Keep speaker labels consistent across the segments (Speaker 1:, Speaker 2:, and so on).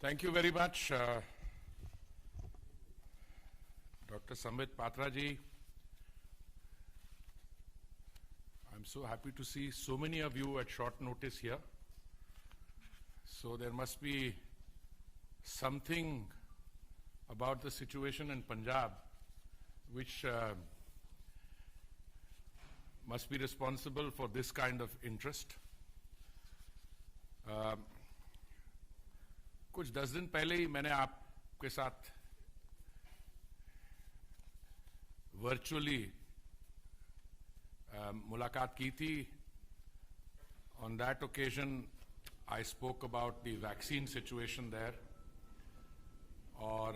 Speaker 1: Thank you very much, Dr. Sambit Patra ji. I'm so happy to see so many of you at short notice here. So there must be something about the situation in Punjab which must be responsible for this kind of interest. कुछ 10 दिन पहले ही मैंने आपके साथ virtually मुलाकात की थी. On that occasion, I spoke about the vaccine situation there. और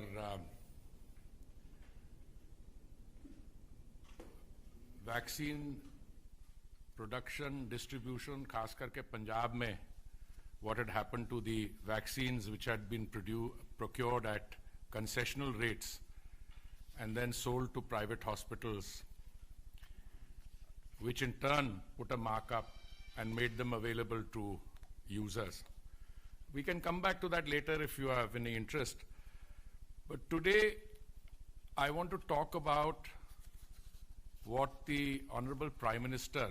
Speaker 1: वैक्सीन प्रोडक्शन डिस्ट्रीब्यूशन खास करके पंजाब में what had happened to the vaccines which had been procured at concessional rates and then sold to private hospitals, which in turn put a markup and made them available to users. We can come back to that later if you have any interest. But today, I want to talk about what the Honorable Prime Minister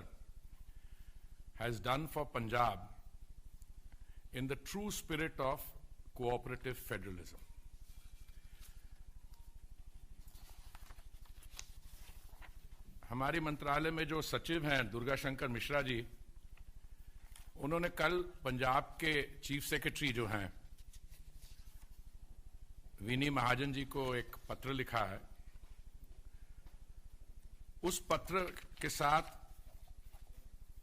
Speaker 1: has done for Punjab in the true spirit of cooperative federalism. हमारे मंत्रालय में जो सचिव हैं दुर्गा शंकर मिश्रा जी, उन्होंने कल पंजाब के chief secretary जो हैं विनी महाजन जी को एक पत्र लिखा है. उस पत्र के साथ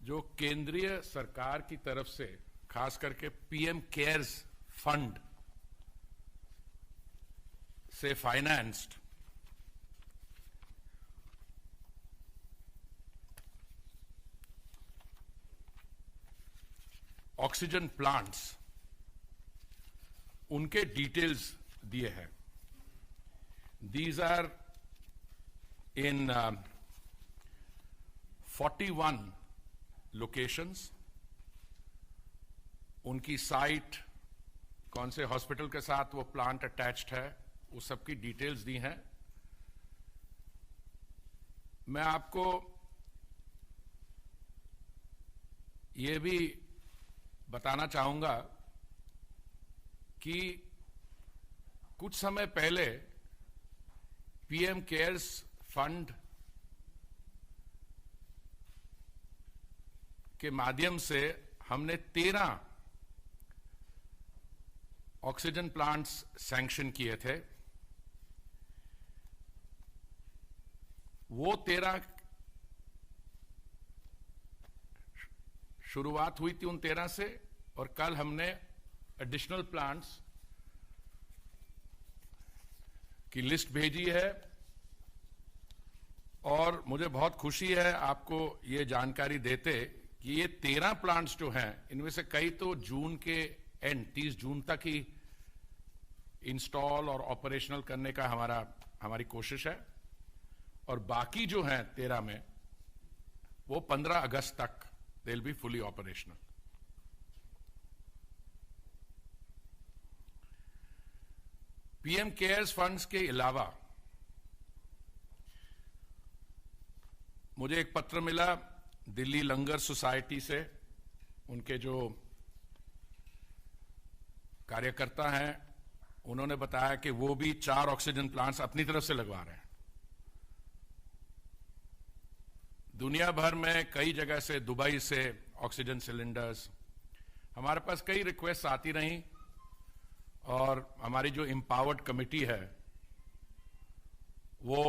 Speaker 1: जो केंद्रीय सरकार की तरफ से खास करके पीएम केयर्स फंड से फाइनेंस्ड ऑक्सीजन प्लांट्स, उनके डिटेल्स दिए हैं. These are in 41 locations. उनकी साइट, कौन से हॉस्पिटल के साथ वो प्लांट अटैच्ड है, वो सबकी डिटेल्स दी हैं. मैं आपको ये भी बताना चाहूंगा कि कुछ समय पहले पीएम केयर्स फंड के माध्यम से हमने 13 ऑक्सीजन प्लांट्स सैंक्शन किए थे. वो 13 शुरुआत हुई थी उन 13 से, और कल हमने एडिशनल प्लांट्स की लिस्ट भेजी है. और मुझे बहुत खुशी है आपको ये जानकारी देते कि ये 13 प्लांट्स जो हैं, इनमें से कई तो जून के एंड 30 जून तक ही इंस्टॉल और ऑपरेशनल करने का हमारी कोशिश है, और बाकी जो हैं 13 में वो 15 अगस्त तक they will be fully operational. PM cares funds के अलावा मुझे एक पत्र मिला दिल्ली लंगर सोसाइटी से. उनके जो कार्यकर्ता हैं, उन्होंने बताया कि वो भी 4 ऑक्सीजन प्लांट्स अपनी तरफ से लगवा रहे हैं. दुनिया भर में कई जगह से, दुबई से ऑक्सीजन सिलेंडर्स, हमारे पास कई रिक्वेस्ट आती रहीं, और हमारी जो एम्पावर्ड कमिटी है वो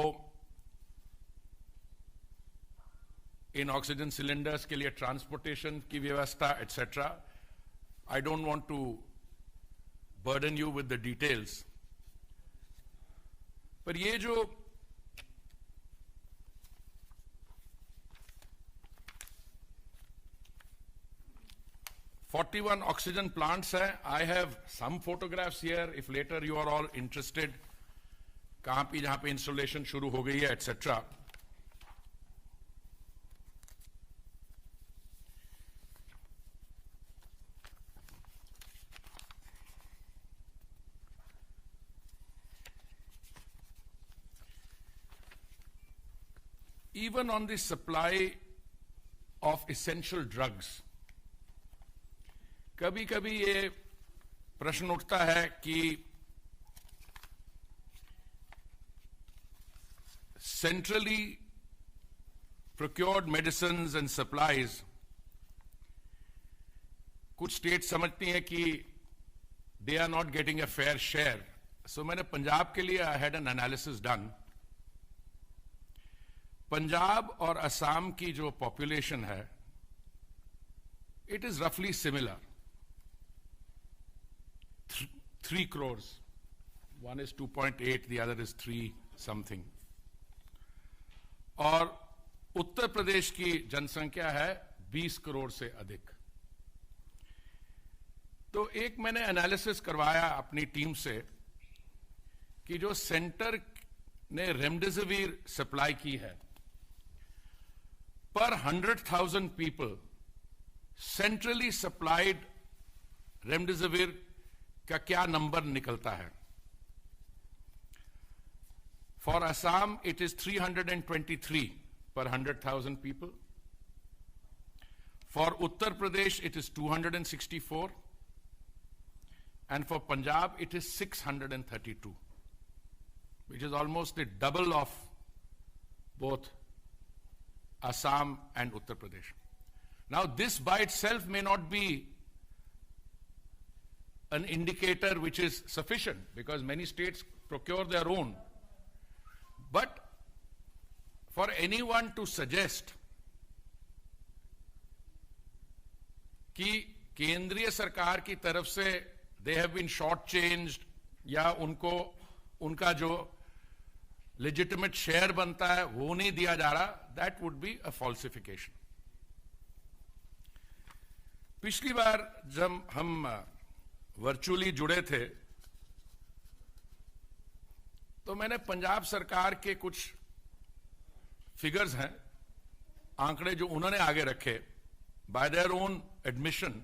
Speaker 1: इन ऑक्सीजन सिलेंडर्स के लिए ट्रांसपोर्टेशन की व्यवस्था etcetera. I don't want to burden you with the details, पर ये जो 41 oxygen plants hai. I have some photographs here if later you are all interested. कहां पे जहां पे इंस्टॉलेशन शुरू हो गई है etcetera. even on the supply of essential drugs, कभी कभी ये प्रश्न उठता है कि centrally procured medicines and supplies, कुछ स्टेट समझती हैं कि they are not getting a fair share. So मैंने पंजाब के लिए I had an analysis done. Punjab और असम की जो पॉपुलेशन है, it is roughly similar. 3 crores. One is 2.8, the other is 3 something. और उत्तर प्रदेश की जनसंख्या है 20 करोड़ से अधिक. तो एक मैंने एनालिसिस करवाया अपनी टीम से कि जो सेंटर ने रेमडेसिविर सप्लाई की है, पर 100,000 पीपल सेंट्रली सप्लाइड रेमडेसिविर का क्या नंबर निकलता है. For Assam, it is 323 per 100,000 people. For Uttar Pradesh, it is 264. And for Punjab, it is 632, which is almost the double of both Assam and Uttar Pradesh. Now, this by itself may not be an indicator which is sufficient, because many states procure their own. But for anyone to suggest कि केंद्रीय सरकार की तरफ से they have been shortchanged या उनको उनका जो legitimate share बनता है वो नहीं दिया जा रहा, that would be a falsification. पिछली बार जब हम वर्चुअली जुड़े थे तो मैंने पंजाब सरकार के कुछ फिगर्स हैं, आंकड़े जो उन्होंने आगे रखे. Bye their own admission,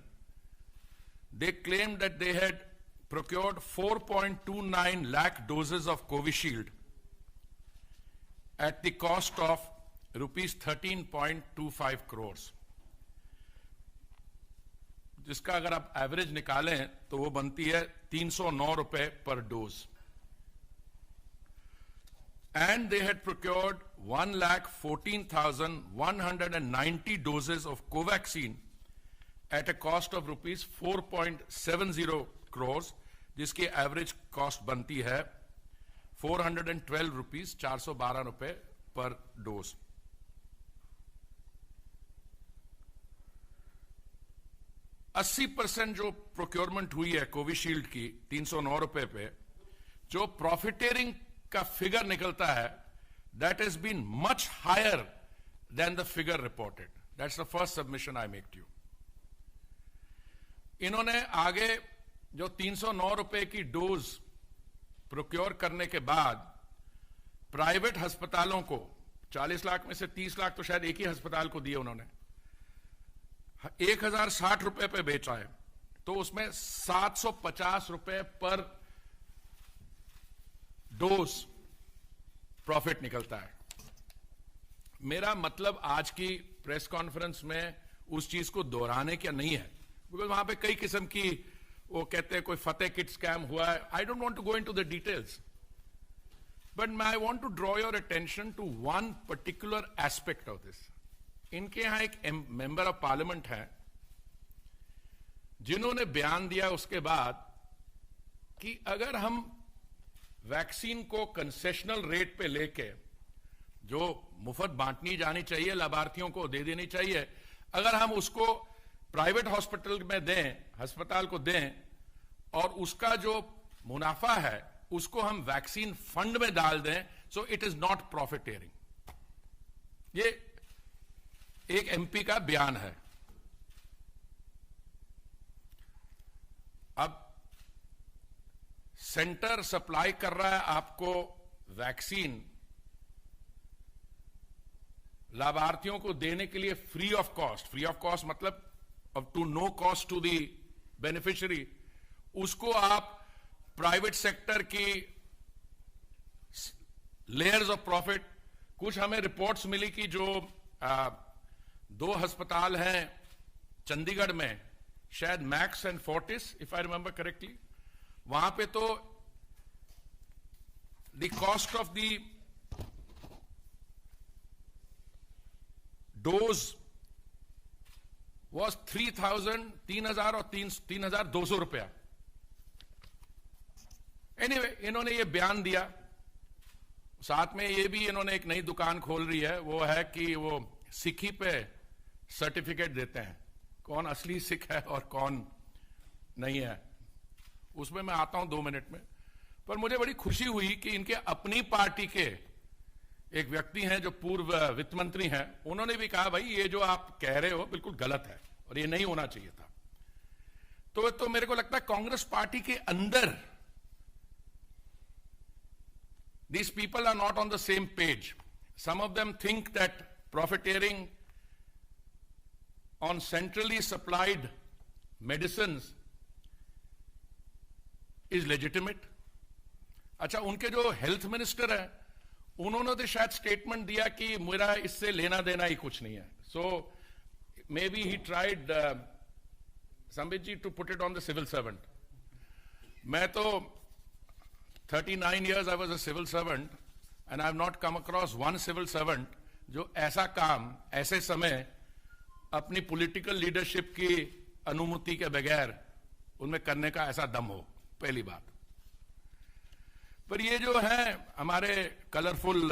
Speaker 1: they claim that they had procured 4.29 lakh doses of Covishield at the cost of ₹13.25 crore, जिसका अगर आप एवरेज निकालें तो वो बनती है ₹309 पर dose. And they had procured 1,14,190 doses of Covaxin at a cost of ₹4.70 crores, जिसकी एवरेज कॉस्ट बनती है ₹412, ₹412 पर डोज. %80 जो प्रोक्योरमेंट हुई है कोविशील्ड की ₹309 पे, जो प्रॉफिटेरिंग का फिगर निकलता है, that has been much higher than the figure reported. That's the first submission I make to you. इन्होंने आगे जो ₹309 की डोज प्रोक्योर करने के बाद प्राइवेट अस्पतालों को 40 लाख में से 30 लाख तो शायद एक ही अस्पताल को दिए उन्होंने, ₹1,060 पे बेचा है, तो उसमें ₹750 पर डोज प्रॉफिट निकलता है. मेरा मतलब आज की प्रेस कॉन्फ्रेंस में उस चीज को दोहराने क्या नहीं है, बिकॉज वहां पे कई किस्म की वो कहते हैं कोई फतेह किट स्कैम हुआ है. I don't want to go into the details, but I want to draw your attention to one particular aspect of this. इनके यहां एक मेंबर ऑफ पार्लियामेंट है जिन्होंने बयान दिया उसके बाद कि अगर हम वैक्सीन को कंसेशनल रेट पे लेके, जो मुफ्त बांटनी जानी चाहिए, लाभार्थियों को दे देनी चाहिए, अगर हम उसको प्राइवेट हॉस्पिटल में दें, अस्पताल को दें, और उसका जो मुनाफा है उसको हम वैक्सीन फंड में डाल दें, सो इट इज नॉट प्रॉफिटेरिंग. ये एक एमपी का बयान है. अब सेंटर सप्लाई कर रहा है आपको वैक्सीन, लाभार्थियों को देने के लिए free of cost. Free of cost मतलब to no cost to the beneficiary. उसको आप प्राइवेट सेक्टर की लेयर्स ऑफ प्रॉफिट कुछ हमें रिपोर्ट्स मिली कि जो 2 अस्पताल हैं चंडीगढ़ में, शायद max and Fortis, if I remember correctly, वहां पे तो the cost of the dose was 3,000 और 3,200 रुपया। एनीवे, इन्होंने ये बयान दिया। साथ में ये भी इन्होंने एक नई दुकान खोल रही है, वो है कि वो सिखी पे सर्टिफिकेट देते हैं, कौन असली सिख है और कौन नहीं है। उसमें मैं आता हूं 2 मिनट में। पर मुझे बड़ी खुशी हुई कि इनके अपनी पार्टी के एक व्यक्ति हैं जो पूर्व वित्त मंत्री हैं, उन्होंने भी कहा भाई ये जो आप कह रहे हो बिल्कुल गलत है और ये नहीं होना चाहिए था। तो मेरे को लगता है कांग्रेस पार्टी के अंदर these people are not on the same page. Some of them think that profiteering on centrally supplied medicines is legitimate. अच्छा, उनके जो हेल्थ मिनिस्टर है उन्होंने तो शायद स्टेटमेंट दिया कि मेरा इससे लेना देना ही कुछ नहीं है। So maybe he tried Sambit ji to put it on the civil servant. मैं तो 39 years I was a civil servant and I have not come across one civil servant जो ऐसा काम ऐसे समय अपनी पॉलिटिकल लीडरशिप की अनुमति के बगैर उनमें करने का ऐसा दम हो, पहली बात। पर ये जो है हमारे कलरफुल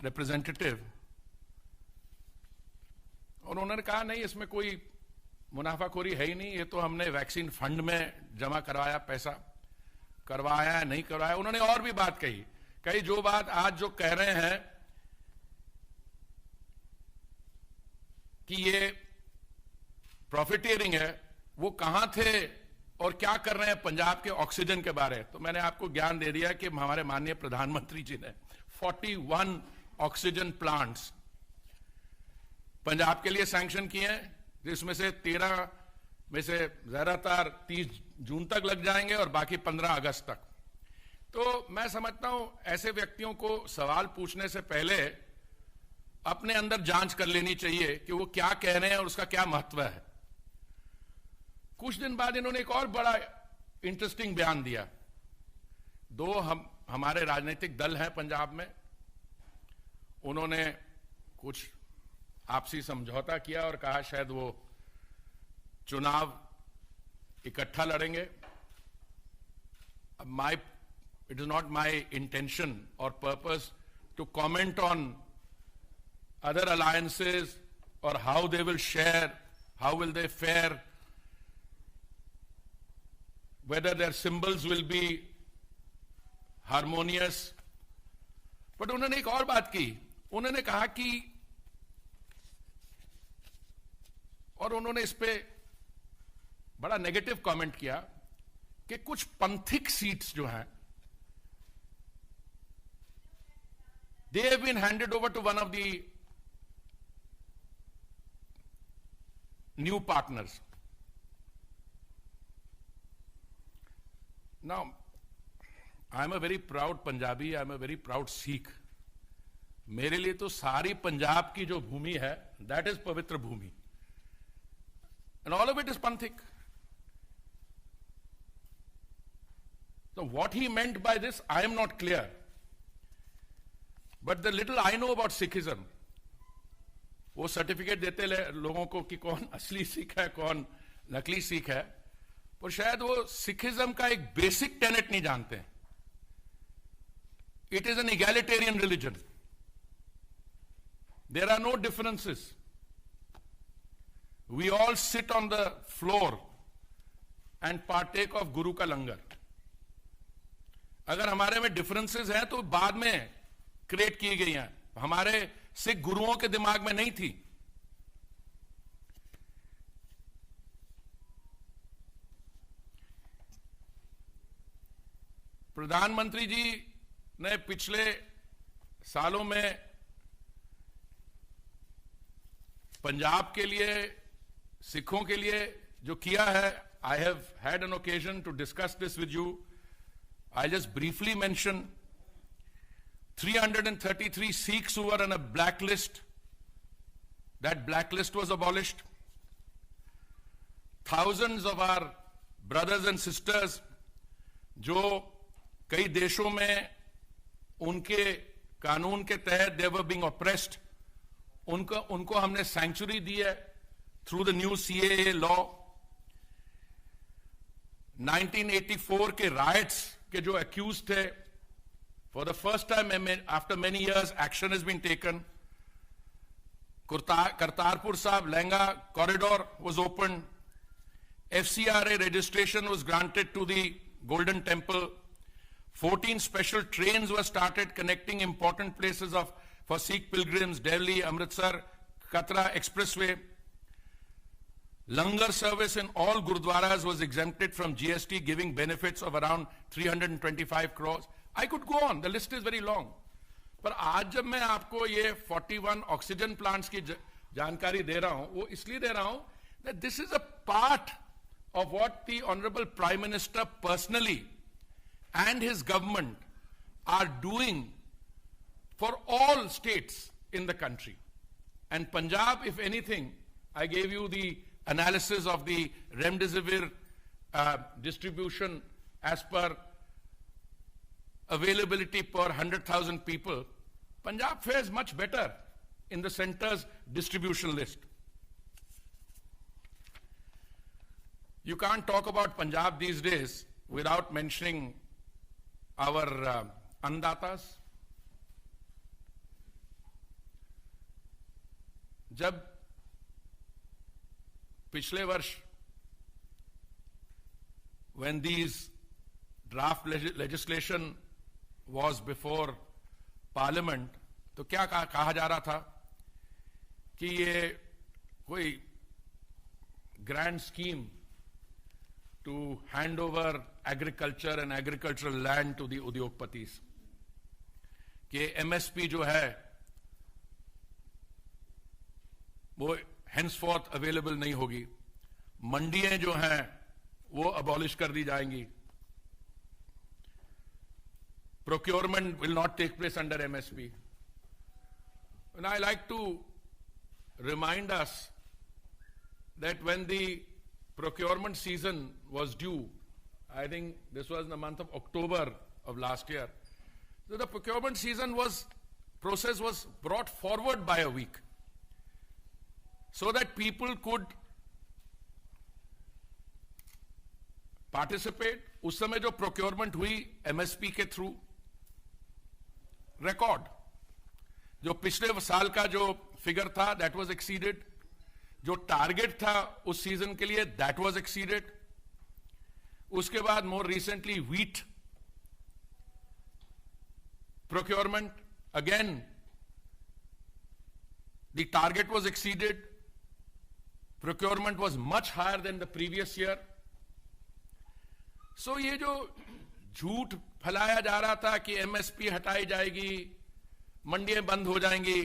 Speaker 1: रिप्रेजेंटेटिव, और उन्होंने कहा नहीं इसमें कोई मुनाफाखोरी है ही नहीं, ये तो हमने वैक्सीन फंड में जमा करवाया, पैसा करवाया है नहीं करवाया। उन्होंने और भी बात कही जो बात आज जो कह रहे हैं कि ये प्रॉफिटियरिंग है, वो कहां थे और क्या कर रहे हैं पंजाब के ऑक्सीजन के बारे। तो मैंने आपको ज्ञान दे दिया कि हमारे माननीय प्रधानमंत्री जी ने 41 ऑक्सीजन प्लांट्स पंजाब के लिए सैंक्शन किए हैं, जिसमें से 13 में से ज्यादातर 30 जून तक लग जाएंगे और बाकी 15 अगस्त तक। तो मैं समझता हूं ऐसे व्यक्तियों को सवाल पूछने से पहले अपने अंदर जांच कर लेनी चाहिए कि वो क्या कह रहे हैं और उसका क्या महत्व है। कुछ दिन बाद इन्होंने एक और बड़ा इंटरेस्टिंग बयान दिया। 2 हमारे राजनीतिक दल हैं पंजाब में, उन्होंने कुछ आपसी समझौता किया और कहा शायद वो चुनाव इकट्ठा लड़ेंगे। It is not my intention और purpose to comment on other alliances और how they will share, how will they fare, whether their symbols will be harmonious. But उन्होंने एक और बात की, उन्होंने कहा कि, और उन्होंने इस पे बड़ा नेगेटिव कमेंट किया कि कुछ पंथिक सीट्स जो हैं they have been handed over to one of the new partners. Now, I am a very proud Punjabi, I am a very proud Sikh. मेरे लिए तो सारी पंजाब की जो भूमि है, that is पवित्र भूमि. And all of it is Panthik. So what he meant by this, I am not clear. But the little I know about Sikhism, वो certificate देते लोगों को कि कौन असली सिख है, कौन नकली सिख है, और शायद वो सिखिज्म का एक बेसिक टेनेट नहीं जानते हैं. It is an egalitarian religion. There are no differences. We all sit on the floor and partake of Guru का लंगर. अगर हमारे में डिफरेंसेस हैं तो बाद में क्रिएट की गई हैं, हमारे सिख गुरुओं के दिमाग में नहीं थी. प्रधानमंत्री जी ने पिछले सालों में पंजाब के लिए, सिखों के लिए जो किया है, I have had an occasion to discuss this with you. I just briefly mention 333 Sikhs who were on a blacklist, that blacklist was abolished. Thousands of our brothers and sisters जो कई देशों में उनके कानून के तहत they were being oppressed, उनको हमने सैंक्चुरी दी है through the new CAA law. 1984 के riots के जो accused थे, for the first time after many years action has been taken. Kartarpur Sahib Lehenga corridor was opened. FCRA registration was granted to the Golden Temple. 14 special trains were started connecting important places for Sikh pilgrims, Delhi, Amritsar, Katra Expressway. Langar service in all Gurudwaras was exempted from GST, giving benefits of around 325 crores. I could go on, the list is very long. पर आज जब मैं आपको ये 41 oxygen plants की जानकारी दे रहा हूं, वो इसलिए दे रहा हूं that this is a part of what the Honorable Prime Minister personally and his government are doing for all states in the country. And Punjab, if anything, I gave you the analysis of the remdesivir distribution as per availability per 100,000 people. Punjab fares much better in the center's distribution list. You can't talk about Punjab these days without mentioning our अन्नदातास. जब पिछले वर्ष when these draft legislation was before parliament, तो क्या कहा जा रहा था कि ये कोई grand scheme to hand over agriculture and agricultural land to the उद्योगपतिस, कि MSP जो है वो henceforth available नहीं होगी, मंडियां जो हैं वो abolish कर दी जाएंगी, procurement will not take place under MSP. And I like to remind us that when the procurement season was due, I think this was in the month of October of last year, so the procurement season process was brought forward by a week so that people could participate. उस समय जो procurement हुई MSP के through, record जो पिछले साल का जो figure था that was exceeded, जो target था उस season के लिए that was exceeded. उसके बाद more recently wheat procurement, again the target was exceeded, procurement was much higher than the previous year. So ये जो झूठ फैलाया जा रहा था कि MSP हटाई जाएगी, मंडियां बंद हो जाएंगी,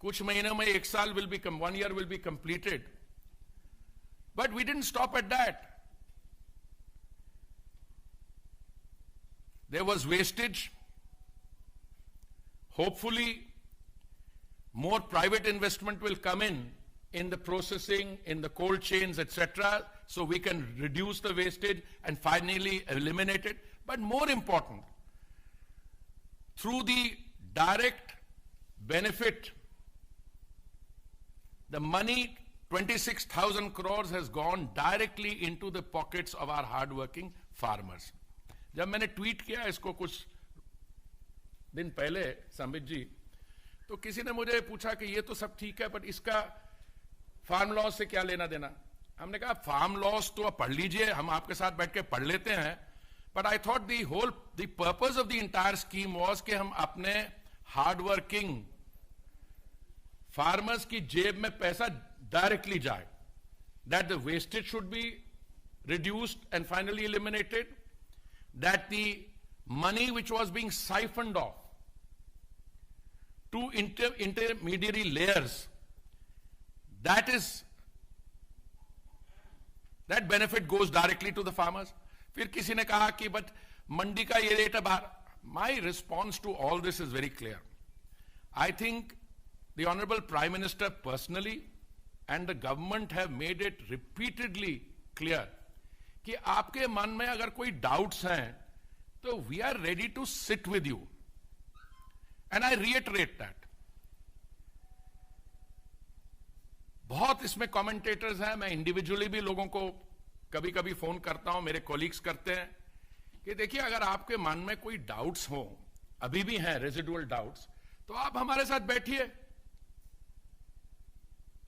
Speaker 1: कुछ महीनों में एक साल will be 1 year will be completed. But we didn't stop at that. There was wastage. Hopefully, more private investment will come in the processing, in the cold chains, etc., so we can reduce the wastage and finally eliminate it. But more important, through the direct benefit, the money, 26,000 crores has gone directly into the pockets of our hardworking farmers. जब मैंने tweet किया इसको कुछ दिन पहले संबित जी, तो किसी ने मुझे पूछा कि ये तो सब ठीक है, पर इसका फार्म लॉस से क्या लेना देना. हमने कहा फार्म लॉस तो आप पढ़ लीजिए, हम आपके साथ बैठ के पढ़ लेते हैं, but I thought the purpose of the entire scheme was कि हम अपने hardworking farmers की जेब में पैसा directly जाए, that the wastage should be reduced and finally eliminated, that the money which was being siphoned off to intermediary layers, that benefit goes directly to the farmers. फिर किसी ने कहा कि बट मंडी का ये rate My response to all this is very clear. I think the Honorable Prime Minister personally and the government have made it repeatedly clear कि आपके मन में अगर कोई doubts हैं, तो we are ready to sit with you. And I reiterate that. बहुत इसमें commentators हैं, मैं individually भी लोगों को कभी-कभी फोन करता हूं, मेरे colleagues करते हैं कि देखिए अगर आपके मन में कोई doubts हो, अभी भी हैं residual doubts, तो आप हमारे साथ बैठिए.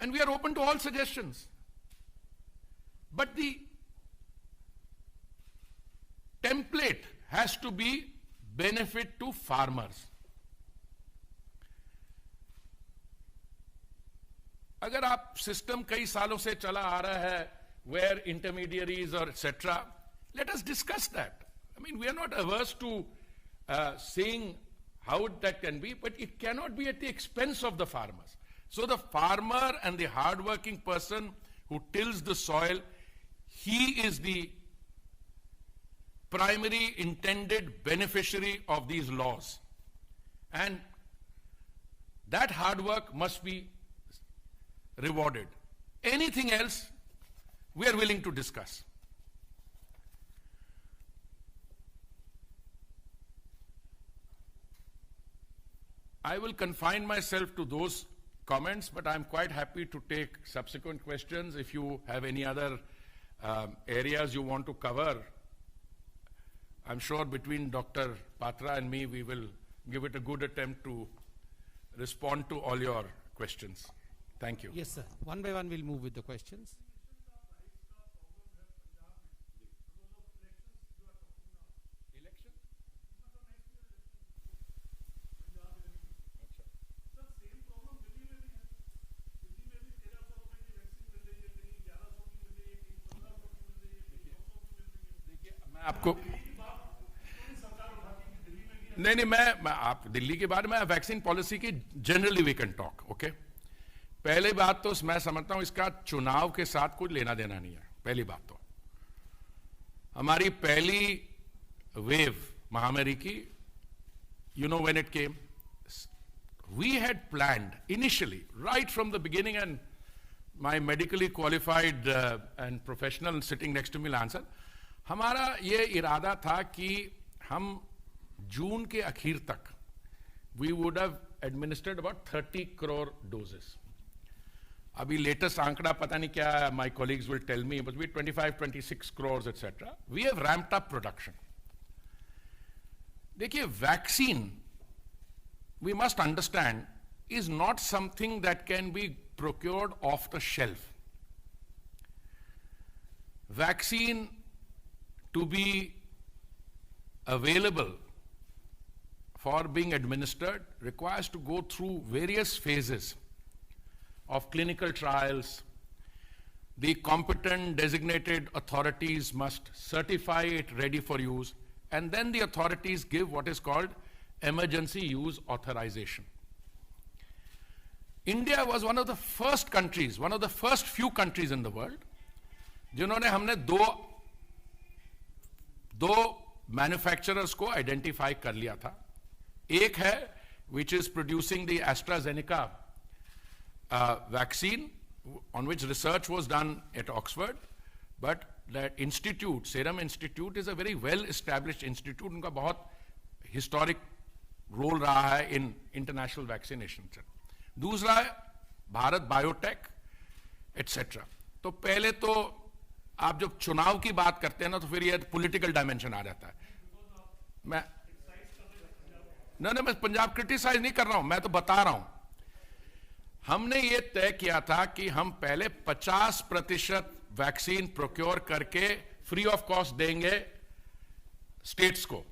Speaker 1: And we are open to all suggestions. But the template has to be benefit to farmers. अगर आप सिस्टम कई सालों से चला आ रहा है where intermediaries or etc., let us discuss that. I mean, we are not averse to saying how that can be, but it cannot be at the expense of the farmers. So the farmer and the hardworking person who tills the soil, he is the primary intended beneficiary of these laws. And that hard work must be rewarded. Anything else, we are willing to discuss. I will confine myself to those comments, but I'm quite happy to take subsequent questions. If you have any other areas you want to cover, I'm sure between Dr. Patra and me, we will give it a good attempt to respond to all your questions. Thank you.
Speaker 2: Yes, sir. One by one, we'll move with the questions.
Speaker 1: आपको नहीं मैं आप दिल्ली के बारे में vaccine policy की generally we can talk. Okay, पहली बात तो मैं समझता हूं इसका चुनाव के साथ कुछ लेना देना नहीं है. पहली बात तो हमारी पहली वेव महामारी की, you know, when it came, we had planned initially right from the beginning, and my medically qualified and professional sitting next to me will answer. हमारा ये इरादा था कि हम जून के आखिर तक we would have administered about 30 crore doses. अभी लेटेस्ट आंकड़ा पता नहीं क्या है, my colleagues will tell me, but we 25-26 crores etc. We have ramped up production. देखिए, vaccine we must understand is not something that can be procured off the shelf. Vaccine to be available for being administered requires to go through various phases of clinical trials. The competent designated authorities must certify it ready for use, and then the authorities give what is called emergency use authorization. India was one of the first countries, one of the first few countries in the world, जिन्होंने हमने दो manufacturers को identify कर लिया था. एक है which is producing the AstraZeneca vaccine, on which research was done at Oxford, but that institute, Serum Institute, is a very well-established institute. उनका बहुत historic role रहा है in international vaccination. दूसरा है भारत बायोटेक etc. तो पहले तो आप जब चुनाव की बात करते हैं ना, तो फिर ये पॉलिटिकल डायमेंशन आ जाता है. मैं पंजाब क्रिटिसाइज नहीं कर रहा हूं, मैं तो बता रहा हूं. हमने ये तय किया था कि हम पहले 50% वैक्सीन प्रोक्योर करके फ्री ऑफ कॉस्ट देंगे स्टेट्स को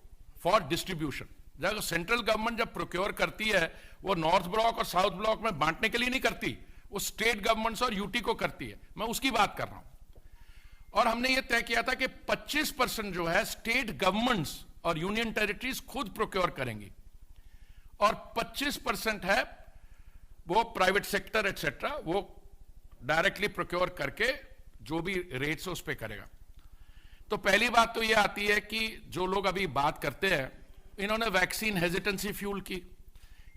Speaker 1: फॉर डिस्ट्रीब्यूशन. जब सेंट्रल गवर्नमेंट जब प्रोक्योर करती है, वो नॉर्थ ब्लॉक और साउथ ब्लॉक में बांटने के लिए नहीं करती, वो स्टेट गवर्नमेंट्स और यूटी को करती है. मैं उसकी बात कर रहा हूं. और हमने ये तय किया था कि 25% जो है स्टेट गवर्नमेंट्स और यूनियन टेरिटरीज खुद प्रोक्योर करेंगी, और 25% है वो प्राइवेट सेक्टर एटसेट्रा वो डायरेक्टली प्रोक्योर करके जो भी रेट्स है उस पर करेगा. तो पहली बात तो ये आती है कि जो लोग अभी बात करते हैं इन्होंने वैक्सीन हेजिटेंसी फ्यूल की,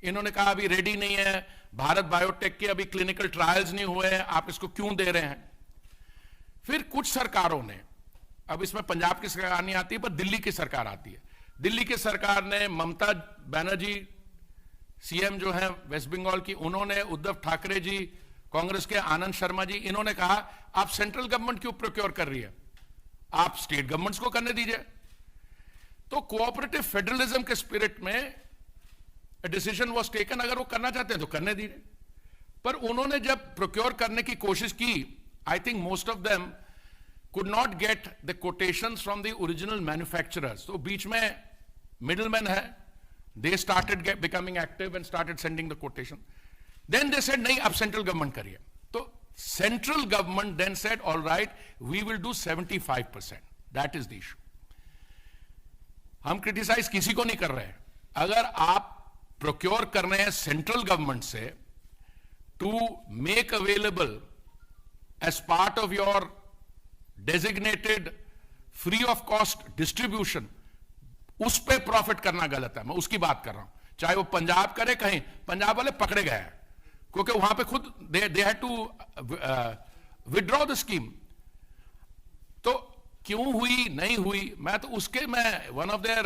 Speaker 1: इन्होंने कहा अभी रेडी नहीं है, भारत बायोटेक के अभी क्लिनिकल ट्रायल्स नहीं हुए हैं, आप इसको क्यों दे रहे हैं। फिर कुछ सरकारों ने, अब इसमें पंजाब की सरकार नहीं आती पर दिल्ली की सरकार आती है, दिल्ली की सरकार ने ममता बनर्जी सीएम जो है वेस्ट बंगाल की, उन्होंने, उद्धव ठाकरे जी, कांग्रेस के आनंद शर्मा जी, इन्होंने कहा आप सेंट्रल गवर्नमेंट क्यों प्रोक्योर कर रही है, आप स्टेट गवर्नमेंट्स को करने दीजिए। तो कोऑपरेटिव फेडरलिज्म के स्पिरिट में डिसीजन वाज टेकन, अगर वो करना चाहते हैं तो करने दीजिए। पर उन्होंने जब प्रोक्योर करने की कोशिश की, I think most of them could not get the quotations from the original manufacturers. So बीच में middlemen है, they started becoming active and started sending the quotation. Then they said नहीं, अब central government करिए। तो central government then said all right, we will do 75%. That is the issue. हम criticize किसी को नहीं कर रहे हैं, अगर आप procure कर रहे हैं central government से to make available as part of your designated free of cost distribution, उस पे प्रॉफिट करना गलत है। मैं उसकी बात कर रहा हूं, चाहे वो पंजाब करे, कहीं पंजाब वाले पकड़े गए हैं क्योंकि वहां पे खुद they had to withdraw the scheme. तो क्यों हुई नहीं हुई, मैं तो उसके मैं one of their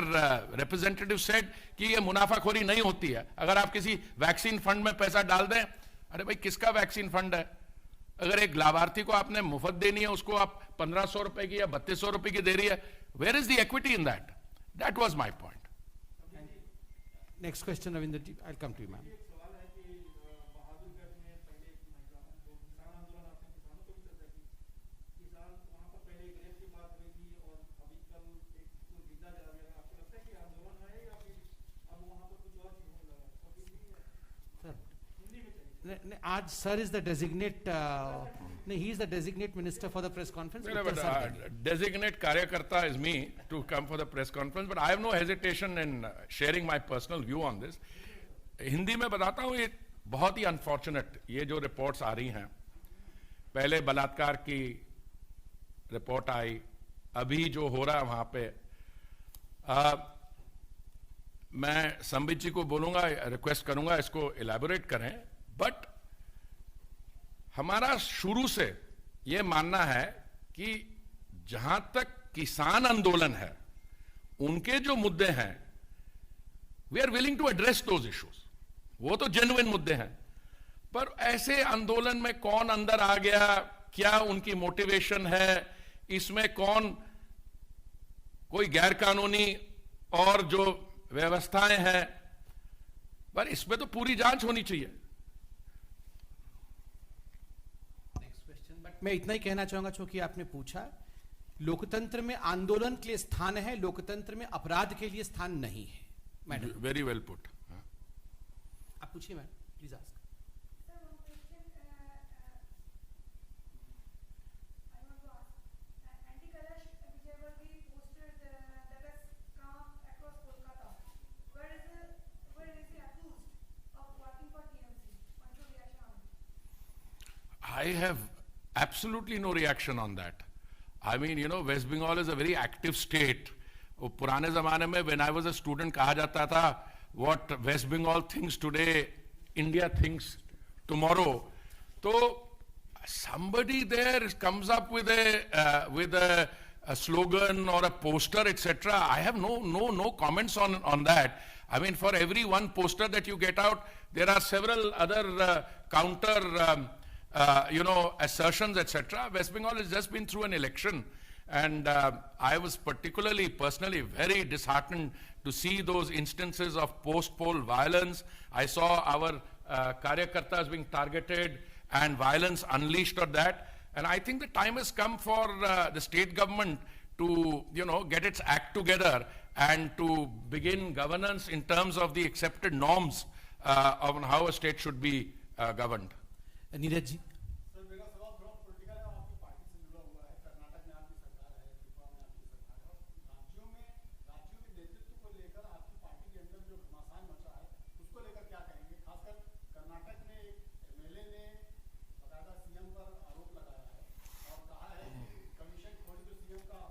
Speaker 1: representative said कि ये मुनाफाखोरी नहीं होती है। अगर आप किसी वैक्सीन फंड में पैसा डाल दें, अरे भाई किसका वैक्सीन फंड है, अगर एक लाभार्थी को आपने मुफ्त देनी है, उसको आप 1500 रुपए की या 3200 रुपए की दे रही है, where is the equity in that? That was my point.
Speaker 2: Next question, Ravinder ji. I'll come to you, ma'am. आज sir is the designate, he is the designate minister for the press conference.
Speaker 1: Designate कार्यकर्ता is me to come for the press conference, but I have no hesitation in sharing my personal view on this. Hindi में बताता हूँ, ये बहुत ही unfortunate ये जो reports आ रही हैं, पहले बलात्कार की रिपोर्ट आई, अभी जो हो रहा है वहां पे, मैं संबित जी को बोलूंगा, रिक्वेस्ट करूंगा इसको इलैबोरेट करें, बट हमारा शुरू से यह मानना है कि जहां तक किसान आंदोलन है, उनके जो मुद्दे हैं, we are willing to address those issues, वो तो जेन्युइन मुद्दे हैं। पर ऐसे आंदोलन में कौन अंदर आ गया, क्या उनकी मोटिवेशन है, इसमें कौन कोई गैर कानूनी और जो व्यवस्थाएं हैं, पर इसमें तो पूरी जांच होनी चाहिए।
Speaker 2: मैं इतना ही कहना चाहूंगा, चूंकि आपने पूछा, लोकतंत्र में आंदोलन के लिए स्थान है, लोकतंत्र में अपराध के लिए स्थान नहीं है। Madam,
Speaker 1: very well put.
Speaker 2: आप पूछिए madam, please ask.
Speaker 1: I have absolutely no reaction on that. I mean, you know, West Bengal is a very active state. वो पुराने जमाने में when I was a student कहा जाता था, what West Bengal thinks today, India thinks tomorrow. So somebody there comes up with a slogan or a poster, etc. I have no comments on that. I mean, for every one poster that you get out, there are several other counter assertions, etc. West Bengal has just been through an election, and I was personally very disheartened to see those instances of post-poll violence. I saw our karyakartas being targeted and violence unleashed on that. And I think the time has come for the state government to, get its act together and to begin governance in terms of the accepted norms of how a state should be governed.
Speaker 2: Neeraj ji.
Speaker 3: Sir, मेरा सवाल थोड़ा political है, आपकी party से जुड़ा हुआ है। कर्नाटक में आपकी सरकार है, त्रिपुरा में आपकी सरकार है, राज्यों के नेतृत्व को लेकर आपकी पार्टी के अंदर जो घमासान मचा है, उसको लेकर क्या कहेंगे? खासकर कर्नाटक में एक एमएलए ने बकायदा सीएम पर आरोप लगाया है और कहा है कि कमीशन खोरी तो सीएम का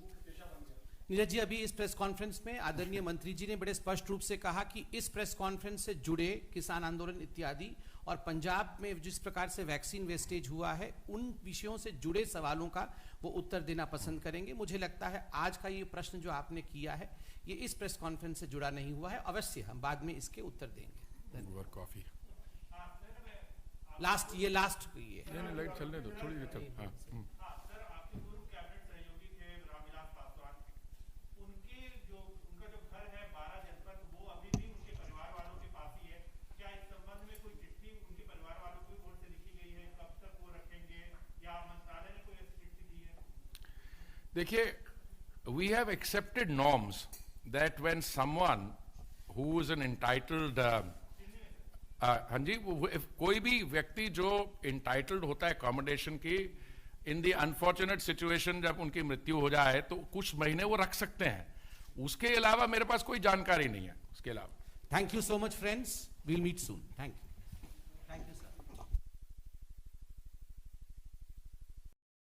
Speaker 3: मुख्य पेशा बन गया।
Speaker 2: नीरज जी, अभी इस प्रेस कॉन्फ्रेंस में आदरणीय मंत्री जी ने बड़े स्पष्ट रूप से कहा कि इस प्रेस कॉन्फ्रेंस से जुड़े किसान आंदोलन इत्यादि और पंजाब में जिस प्रकार से वैक्सीन वेस्टेज हुआ है, उन विषयों से जुड़े सवालों का वो उत्तर देना पसंद करेंगे। मुझे लगता है आज का ये प्रश्न जो आपने किया है, ये इस प्रेस कॉन्फ्रेंस से जुड़ा नहीं हुआ है। अवश्य हम बाद में इसके उत्तर देंगे।
Speaker 1: कॉफी
Speaker 2: लास्ट ये
Speaker 1: नहीं, लाइट चलने दो, थोड़ी देर चल। हाँ,
Speaker 4: सर, आपके पूर्व कैबिनेट सहयोगी थे रामविलास पासवान, उनका जो घर है 12 जनपद, वो अभी भी उनके परिवार वालों के पास ही है। क्या इस संबंध में कोई चिट्ठी उनके परिवार वालों की ओर से लिखी गई है? कब तक वो रखेंगे, या मंत्रालय ने कोई ऐसी चिट्ठी दी है?
Speaker 1: देखिए, we have accepted norms that when someone who is an entitled हाँ जी, कोई भी व्यक्ति जो इंटाइटल्ड होता है अकोमोडेशन की, इन दी अनफॉर्चुनेट सिचुएशन जब उनकी मृत्यु हो जाए तो कुछ महीने वो रख सकते हैं। उसके अलावा मेरे पास कोई जानकारी नहीं है उसके अलावा।
Speaker 2: Thank you so much friends, will meet soon. Thank you.